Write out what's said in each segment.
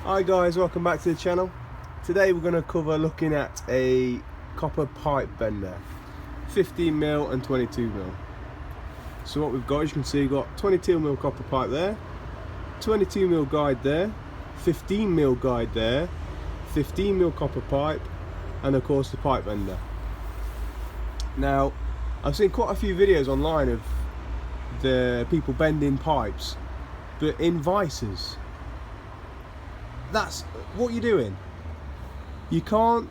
Hi guys, welcome back to the channel. Today we're going to cover looking at a copper pipe bender, 15mm and 22mm. So what we've got, as you can see, we've got 22mm copper pipe there, 22mm guide there, 15mm guide there, 15mm copper pipe, and of course the pipe bender. Now I've seen quite a few videos online of the people bending pipes, but in vices. That's what you're doing. You can't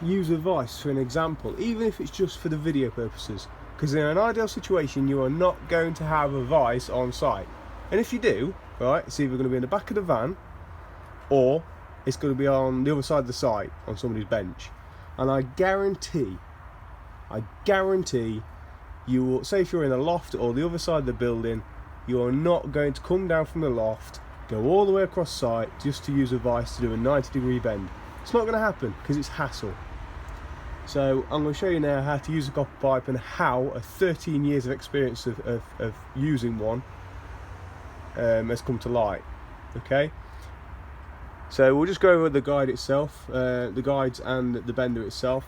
use a vice for an example, even if it's just for the video purposes, because in an ideal situation you are not going to have a vice on site, and if you do, right, it's either going to be in the back of the van or it's going to be on the other side of the site on somebody's bench. And I guarantee you will, say if you're in a loft or the other side of the building, you are not going to come down from the loft, go all the way across site just to use a vice to do a 90-degree bend. It's not going to happen because it's hassle. So I'm going to show you now how to use a copper pipe and how a 13 years of experience of using one has come to light. Okay, so we'll just go over the guide itself, the guides and the bender itself,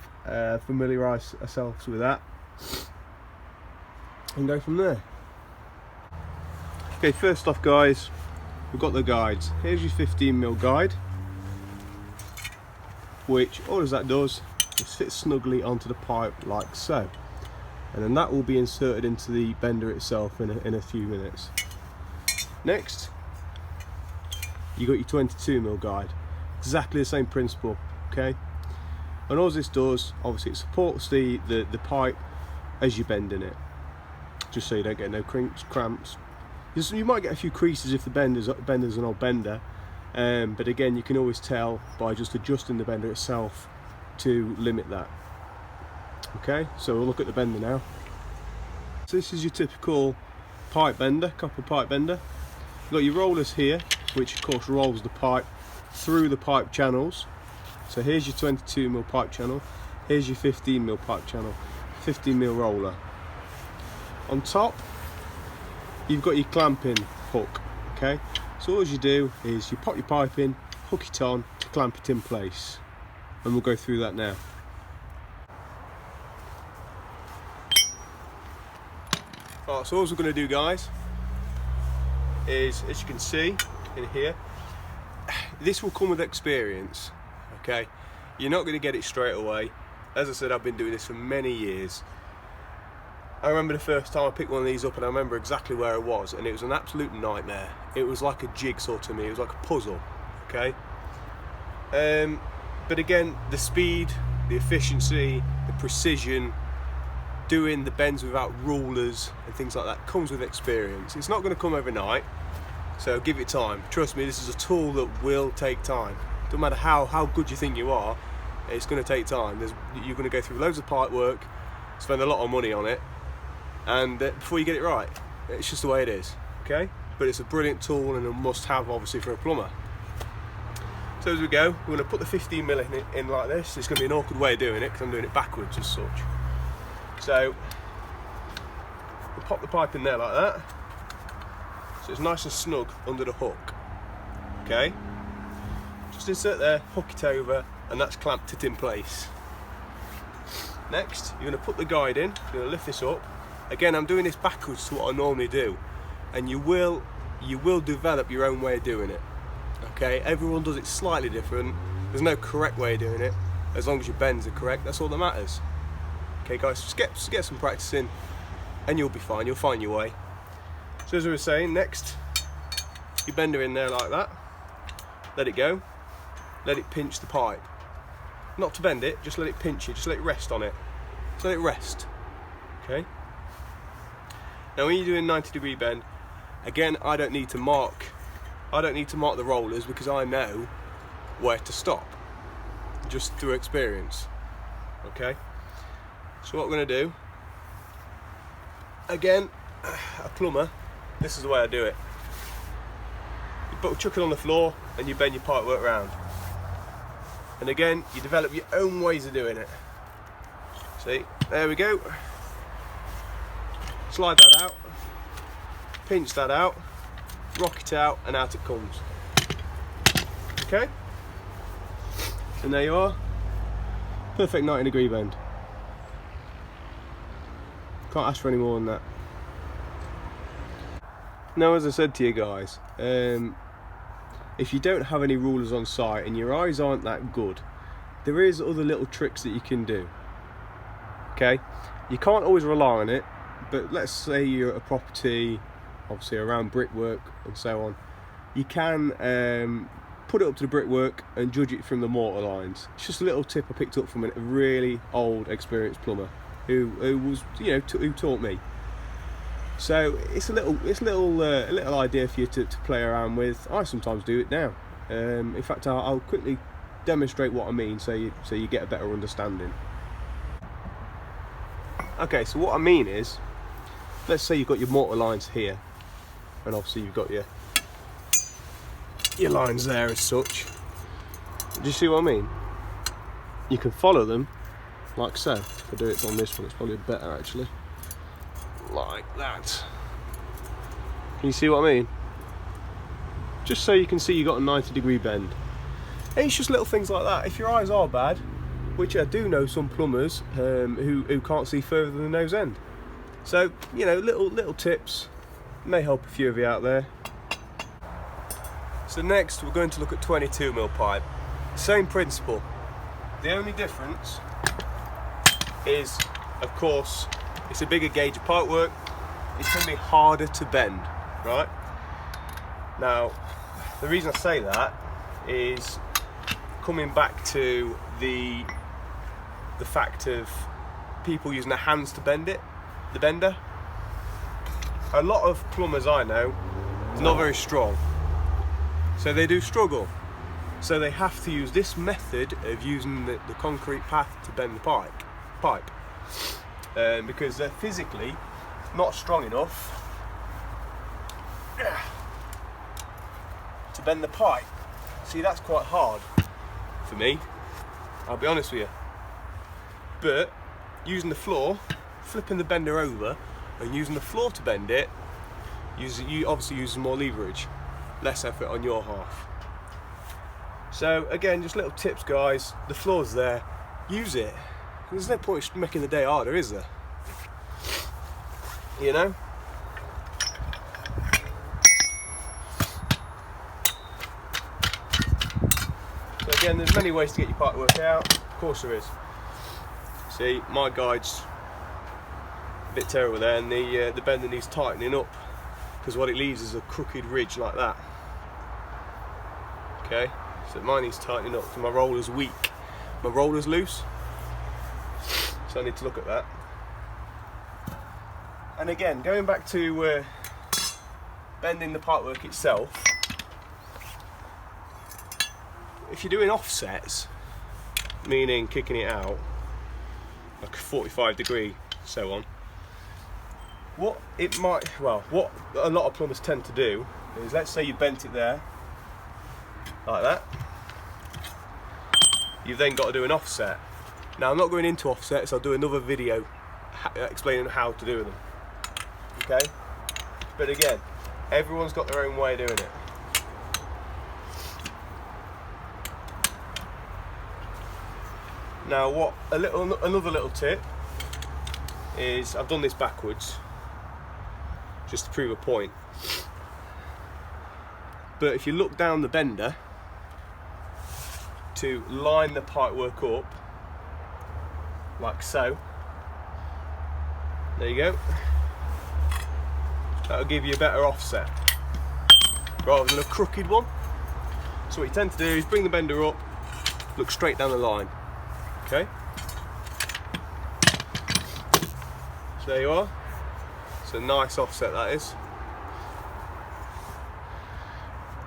familiarise ourselves with that and go from there. Okay, first off guys, we've got the guides. Here's your 15mm guide, which all that does is fit snugly onto the pipe like so, and then that will be inserted into the bender itself in a few minutes. Next, you got your 22mm guide, exactly the same principle. Okay, and all this does, obviously, it supports the pipe as you're bending it, just so you don't get no cramps. You might get a few creases if the bender's an old bender, but again, you can always tell by just adjusting the bender itself to limit that. Okay, so we'll look at the bender now. So this is your typical pipe bender, copper pipe bender. You've got your rollers here, which of course rolls the pipe through the pipe channels. So here's your 22mm pipe channel, here's your 15mm pipe channel, 15mm roller. On top, you've got your clamping hook. Okay, so all you do is you pop your pipe in, hook it on to clamp it in place, and we'll go through that now. Alright, so all we're going to do guys is, as you can see in here, this will come with experience. Okay, you're not going to get it straight away. As I said, I've been doing this for many years. I remember the first time I picked one of these up, and I remember exactly where it was, and it was an absolute nightmare. It was like a jigsaw to me, it was like a puzzle. Okay, but again, the speed, the efficiency, the precision, doing the bends without rulers and things like that comes with experience. It's not going to come overnight, so give it time. Trust me, this is a tool that will take time. Don't matter how good you think you are, it's going to take time. You're going to go through loads of pipe work, spend a lot of money on it, and before you get it right. It's just the way it is. Okay, but it's a brilliant tool and a must-have, obviously, for a plumber. So as we go, we're going to put the 15mm in like this. It's going to be an awkward way of doing it because I'm doing it backwards as such. So we'll pop the pipe in there like that, so it's nice and snug under the hook. Okay, just insert there, hook it over, and that's clamped it in place. Next, you're going to put the guide in, you're going to lift this up. Again, I'm doing this backwards to what I normally do, and you will develop your own way of doing it. Okay, everyone does it slightly different. There's no correct way of doing it. As long as your bends are correct, that's all that matters. Okay guys, just get some practice in and you'll be fine, you'll find your way. So as we were saying, next, your bender in there like that, let it go, let it pinch the pipe. Not to bend it, just let it pinch it, just let it rest on it. Just let it rest. Okay? Now when you're doing 90-degree bend, again, I don't need to mark the rollers because I know where to stop, just through experience. Okay? So what we're going to do, again, a plumber, this is the way I do it. You chuck it on the floor and you bend your pipe work round. And again, you develop your own ways of doing it. See, there we go. Slide that out, pinch that out, rock it out, and out it comes. Okay, and there you are, perfect 90-degree bend. Can't ask for any more than that. Now, as I said to you guys, if you don't have any rulers on site and your eyes aren't that good, there is other little tricks that you can do. Okay, you can't always rely on it, but let's say you're at a property, obviously around brickwork and so on, you can put it up to the brickwork and judge it from the mortar lines. It's just a little tip I picked up from a really old, experienced plumber who was, you know, who taught me. So it's a little idea for you to play around with. I sometimes do it now. In fact, I'll quickly demonstrate what I mean so you get a better understanding. Okay, so what I mean is, let's say you've got your mortar lines here, and obviously you've got your lines there as such. Do you see what I mean? You can follow them like so. If I do it on this one, it's probably better actually. Like that. Can you see what I mean? Just so you can see you've got a 90-degree bend. And it's just little things like that. If your eyes are bad, which I do know some plumbers who can't see further than the nose end. So, you know, little tips may help a few of you out there. So next we're going to look at 22mm pipe. Same principle. The only difference is, of course, it's a bigger gauge of pipe work. It's going to be harder to bend, right? Now, the reason I say that is coming back to the fact of people using their hands to bend it, the bender. A lot of plumbers I know is not very strong, so they do struggle. So they have to use this method of using the concrete path to bend the pipe. Because they're physically not strong enough to bend the pipe. See, that's quite hard for me, I'll be honest with you. But using the floor, flipping the bender over and using the floor to bend it, you obviously use more leverage, less effort on your half. So again, just little tips guys, the floor's there, use it. There's no point making the day harder, is there? You know? So again, there's many ways to get your pipe work out. Of course there is. See, my guide's a bit terrible there, and the bender needs tightening up, because what it leaves is a crooked ridge like that. Okay, so mine needs tightening up, because my roller's weak. My roller's loose. So I need to look at that. And again, going back to bending the pipework itself, if you're doing offsets, meaning kicking it out, like 45 degree, so on, what a lot of plumbers tend to do is, let's say you bent it there, like that, you've then got to do an offset. Now I'm not going into offsets, I'll do another video explaining how to do them. Okay? But again, everyone's got their own way of doing it. Now another little tip is, I've done this backwards, just to prove a point. But if you look down the bender to line the pipework up, like so. There you go. That'll give you a better offset rather than a crooked one. So what you tend to do is bring the bender up, look straight down the line. Okay. So there you are. It's a nice offset, that is.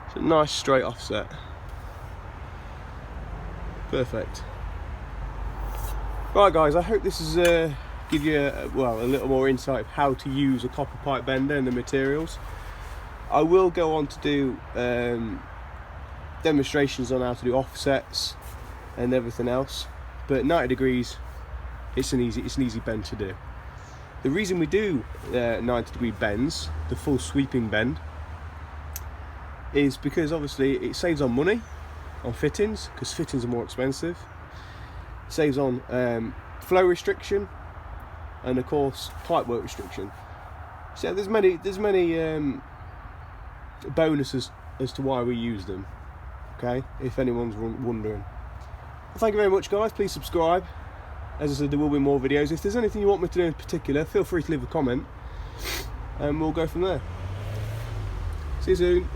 It's a nice straight offset. Perfect. Right guys, I hope this is give you a little more insight of how to use a copper pipe bender and the materials. I will go on to do demonstrations on how to do offsets and everything else, but 90 degrees, it's an easy bend to do. The reason we do 90-degree bends, the full sweeping bend, is because obviously it saves on money, on fittings, because fittings are more expensive. Saves on flow restriction, and of course pipe work restriction. So there's many bonuses as to why we use them. Okay, if anyone's wondering. Well, thank you very much, guys. Please subscribe. As I said, there will be more videos. If there's anything you want me to do in particular, feel free to leave a comment, and we'll go from there. See you soon.